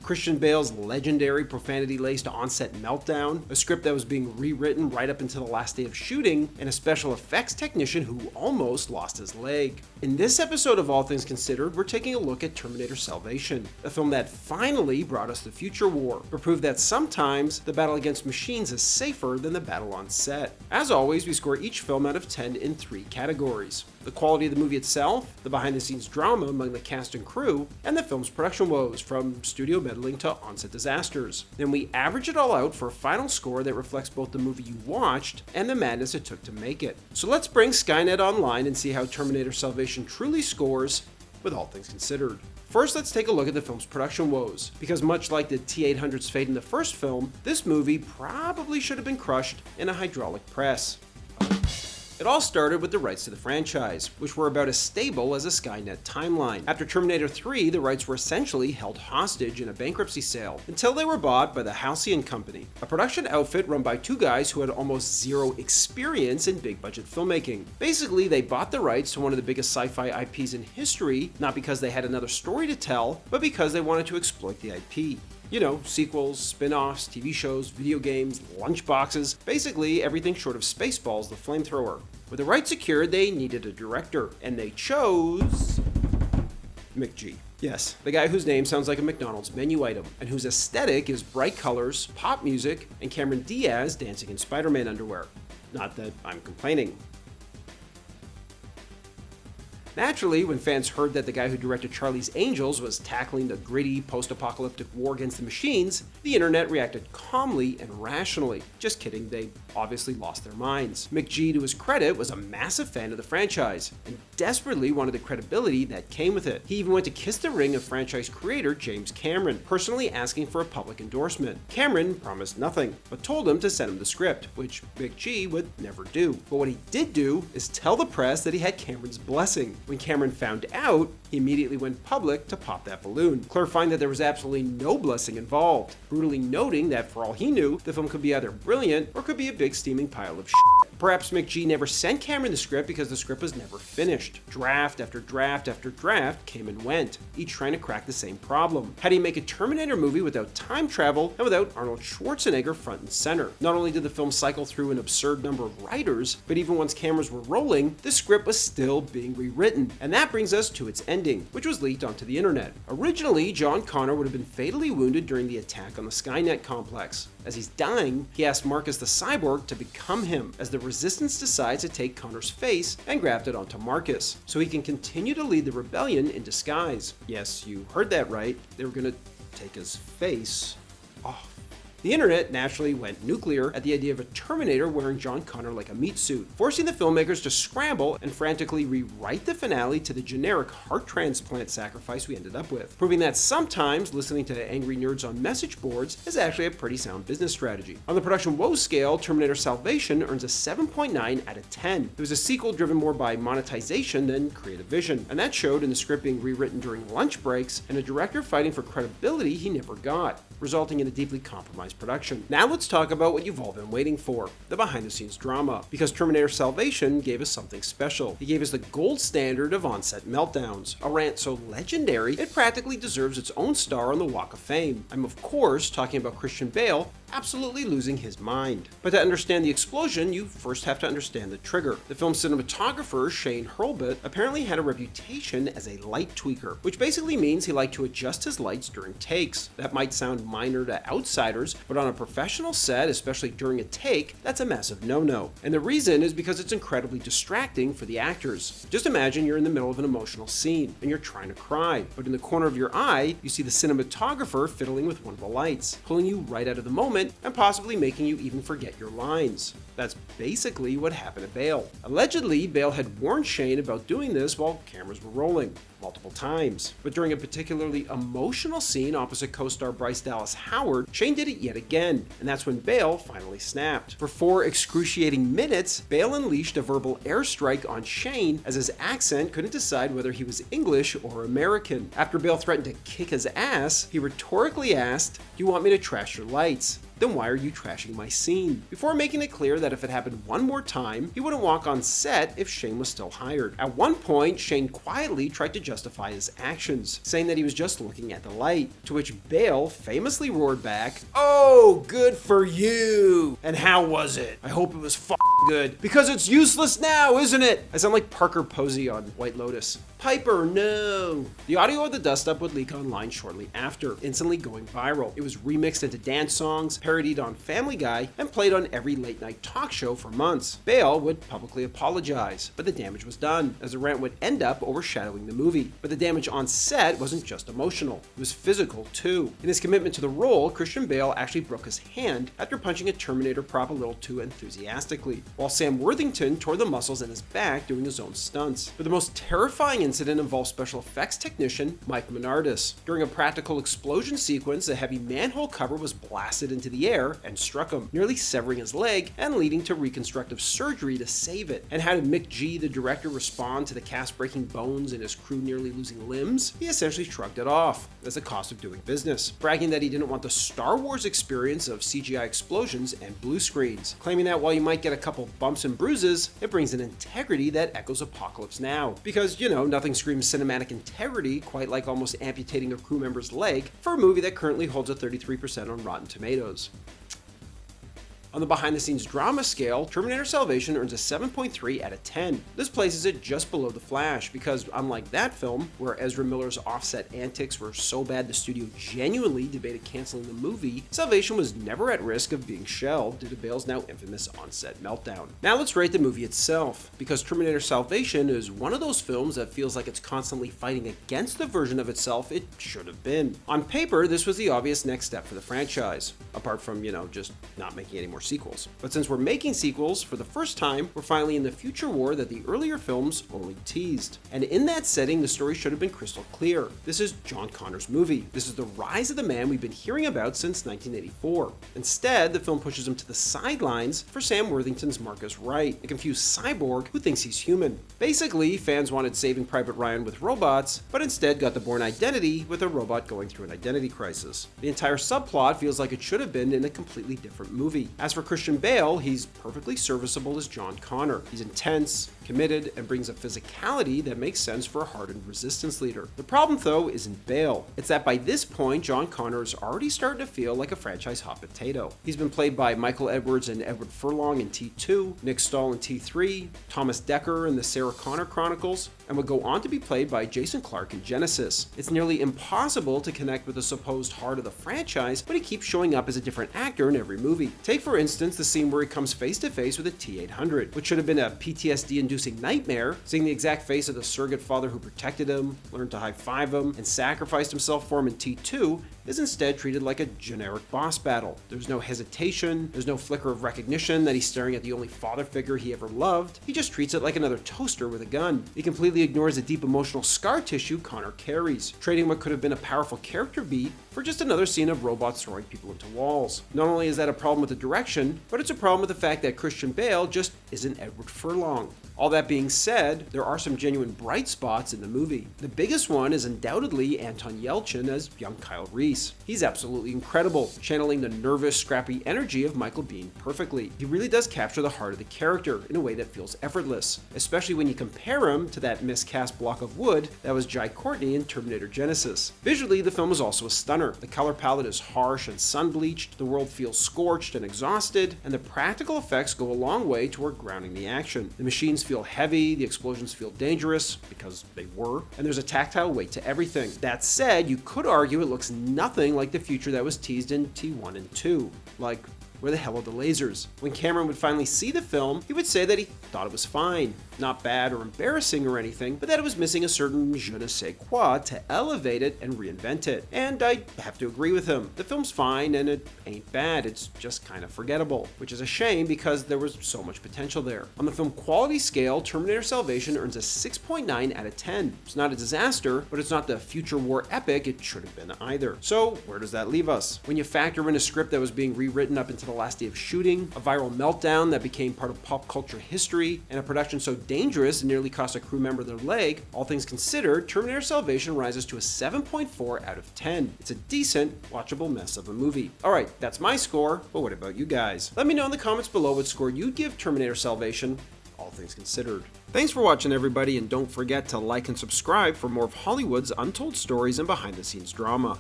Christian Bale's legendary profanity-laced on-set meltdown, a script that was being rewritten right up until the last day of shooting, and a special effects technician who almost lost his leg. In this episode of All Things Considered, we're taking a look at Terminator Salvation, a film that finally brought us the future war, but proved that sometimes the battle against machines is safer than the battle on set. As always, we score each film out of 10 in 3 categories: the quality of the movie itself, the behind-the-scenes drama among the cast and crew, and the film's production woes, from studio meddling to on-set disasters. Then we average it all out for a final score that reflects both the movie you watched and the madness it took to make it. So let's bring Skynet online and see how Terminator Salvation truly scores with All Things Considered. First, let's take a look at the film's production woes, because much like the T-800's fate in the first film, this movie probably should have been crushed in a hydraulic press. It all started with the rights to the franchise, which were about as stable as a Skynet timeline. After Terminator 3, the rights were essentially held hostage in a bankruptcy sale, until they were bought by the Halcyon Company, a production outfit run by 2 guys who had almost zero experience in big-budget filmmaking. Basically, they bought the rights to one of the biggest sci-fi IPs in history, not because they had another story to tell, but because they wanted to exploit the IP. You know, sequels, spin-offs, TV shows, video games, lunchboxes, basically everything short of Spaceballs the Flamethrower. With the rights secured, they needed a director, and they chose McG. Yes, the guy whose name sounds like a McDonald's menu item, and whose aesthetic is bright colors, pop music, and Cameron Diaz dancing in Spider-Man underwear. Not that I'm complaining. Naturally, when fans heard that the guy who directed Charlie's Angels was tackling the gritty, post-apocalyptic war against the machines, the internet reacted calmly and rationally. Just kidding, they obviously lost their minds. McG, to his credit, was a massive fan of the franchise, and desperately wanted the credibility that came with it. He even went to kiss the ring of franchise creator James Cameron, personally asking for a public endorsement. Cameron promised nothing, but told him to send him the script, which McG would never do. But what he did do is tell the press that he had Cameron's blessing. When Cameron found out, he immediately went public to pop that balloon, clarifying that there was absolutely no blessing involved, brutally noting that for all he knew, the film could be either brilliant or could be a big steaming pile of shit. Perhaps McG never sent Cameron the script because the script was never finished. Draft after draft after draft came and went, each trying to crack the same problem. How do you make a Terminator movie without time travel and without Arnold Schwarzenegger front and center? Not only did the film cycle through an absurd number of writers, but even once cameras were rolling, the script was still being rewritten. And that brings us to its ending, which was leaked onto the internet. Originally, John Connor would have been fatally wounded during the attack on the Skynet complex. As he's dying, he asked Marcus the Cyborg to become him, as the Resistance decides to take Connor's face and graft it onto Marcus, so he can continue to lead the rebellion in disguise. Yes, you heard that right, they were gonna take his face off. The internet naturally went nuclear at the idea of a Terminator wearing John Connor like a meat suit, forcing the filmmakers to scramble and frantically rewrite the finale to the generic heart transplant sacrifice we ended up with, proving that sometimes listening to angry nerds on message boards is actually a pretty sound business strategy. On the production woe scale, Terminator Salvation earns a 7.9 out of 10. It was a sequel driven more by monetization than creative vision, and that showed in the script being rewritten during lunch breaks and a director fighting for credibility he never got, resulting in a deeply compromised production. Now let's talk about what you've all been waiting for, the behind-the-scenes drama, because Terminator Salvation gave us something special. He gave us the gold standard of on-set meltdowns, a rant so legendary it practically deserves its own star on the Walk of Fame. I'm of course talking about Christian Bale absolutely losing his mind. But to understand the explosion, you first have to understand the trigger. The film's cinematographer, Shane Hurlbut, apparently had a reputation as a light tweaker, which basically means he liked to adjust his lights during takes. That might sound minor to outsiders, but on a professional set, especially during a take, that's a massive no-no. And the reason is because it's incredibly distracting for the actors. Just imagine you're in the middle of an emotional scene, and you're trying to cry, but in the corner of your eye, you see the cinematographer fiddling with one of the lights, pulling you right out of the moment and possibly making you even forget your lines. That's basically what happened to Bale. Allegedly, Bale had warned Shane about doing this while cameras were rolling, multiple times. But during a particularly emotional scene opposite co-star Bryce Dallas Howard, Shane did it yet again, and that's when Bale finally snapped. For 4 excruciating minutes, Bale unleashed a verbal airstrike on Shane as his accent couldn't decide whether he was English or American. After Bale threatened to kick his ass, he rhetorically asked, "Do you want me to trash your lights?" then why are you trashing my scene? Before making it clear that if it happened one more time, he wouldn't walk on set if Shane was still hired. At one point, Shane quietly tried to justify his actions, saying that he was just looking at the light, to which Bale famously roared back, "Oh, good for you! And how was it? I hope it was good, because it's useless now, isn't it?" I sound like Parker Posey on White Lotus. Piper, no! The audio of the dust-up would leak online shortly after, instantly going viral. It was remixed into dance songs, parodied on Family Guy, and played on every late-night talk show for months. Bale would publicly apologize, but the damage was done, as the rant would end up overshadowing the movie. But the damage on set wasn't just emotional, it was physical too. In his commitment to the role, Christian Bale actually broke his hand after punching a Terminator prop a little too enthusiastically, while Sam Worthington tore the muscles in his back doing his own stunts. But the most terrifying incident involved special effects technician Mike Menardis. During a practical explosion sequence, a heavy manhole cover was blasted into the air and struck him, nearly severing his leg and leading to reconstructive surgery to save it. And how did Mick G, the director, respond to the cast breaking bones and his crew nearly losing limbs? He essentially shrugged it off as the cost of doing business, bragging that he didn't want the Star Wars experience of CGI explosions and blue screens, claiming that while you might get a couple bumps and bruises, it brings an integrity that echoes Apocalypse Now. Because, nothing screams cinematic integrity quite like almost amputating a crew member's leg for a movie that currently holds a 33% on Rotten Tomatoes. On the behind-the-scenes drama scale, Terminator Salvation earns a 7.3 out of 10. This places it just below The Flash because, unlike that film, where Ezra Miller's offset antics were so bad the studio genuinely debated canceling the movie, Salvation was never at risk of being shelved due to Bale's now infamous on-set meltdown. Now let's rate the movie itself, because Terminator Salvation is one of those films that feels like it's constantly fighting against the version of itself it should have been. On paper, this was the obvious next step for the franchise, apart from, just not making any more sequels. But since we're making sequels for the first time, we're finally in the future war that the earlier films only teased. And in that setting, the story should have been crystal clear. This is John Connor's movie. This is the rise of the man we've been hearing about since 1984. Instead, the film pushes him to the sidelines for Sam Worthington's Marcus Wright, a confused cyborg who thinks he's human. Basically, fans wanted Saving Private Ryan with robots, but instead got the Bourne Identity with a robot going through an identity crisis. The entire subplot feels like it should have been in a completely different movie. As for Christian Bale, he's perfectly serviceable as John Connor. He's intense, committed, and brings a physicality that makes sense for a hardened resistance leader. The problem, though, isn't Bale. It's that by this point, John Connor is already starting to feel like a franchise hot potato. He's been played by Michael Edwards and Edward Furlong in T2, Nick Stahl in T3, Thomas Dekker in the Sarah Connor Chronicles, and would go on to be played by Jason Clarke in Genesis. It's nearly impossible to connect with the supposed heart of the franchise, but he keeps showing up as a different actor in every movie. Take, for instance, the scene where he comes face to face with a T-800, which should have been a PTSD-inducing nightmare. Seeing the exact face of the surrogate father who protected him, learned to high-five him, and sacrificed himself for him in T2 is instead treated like a generic boss battle. There's no hesitation, there's no flicker of recognition that he's staring at the only father figure he ever loved. He just treats it like another toaster with a gun. He completely ignores the deep emotional scar tissue Connor carries, trading what could have been a powerful character beat for just another scene of robots throwing people into walls. Not only is that a problem with the direction, but it's a problem with the fact that Christian Bale just isn't Edward Furlong. All that being said, there are some genuine bright spots in the movie. The biggest one is undoubtedly Anton Yelchin as young Kyle Reese. He's absolutely incredible, channeling the nervous, scrappy energy of Michael Biehn perfectly. He really does capture the heart of the character in a way that feels effortless, especially when you compare him to that miscast block of wood that was Jai Courtney in Terminator Genesis. Visually, the film is also a stunner. The color palette is harsh and sun-bleached, the world feels scorched and exhausted, and the practical effects go a long way toward grounding the action. The machines feel heavy, the explosions feel dangerous, because they were, and there's a tactile weight to everything. That said, you could argue it looks nothing like the future that was teased in T1 and 2. Like, where the hell are the lasers? When Cameron would finally see the film, he would say that he thought it was fine. Not bad or embarrassing or anything, but that it was missing a certain je ne sais quoi to elevate it and reinvent it. And I have to agree with him. The film's fine and it ain't bad, it's just kind of forgettable, which is a shame because there was so much potential there. On the film quality scale, Terminator Salvation earns a 6.9 out of 10. It's not a disaster, but it's not the future war epic it should have been either. So where does that leave us? When you factor in a script that was being rewritten up into the last day of shooting, a viral meltdown that became part of pop culture history, and a production so dangerous and nearly cost a crew member their leg, all things considered, Terminator Salvation rises to a 7.4 out of 10. It's a decent, watchable mess of a movie. Alright, that's my score, but what about you guys? Let me know in the comments below what score you'd give Terminator Salvation, all things considered. Thanks for watching, everybody, and don't forget to like and subscribe for more of Hollywood's untold stories and behind-the-scenes drama.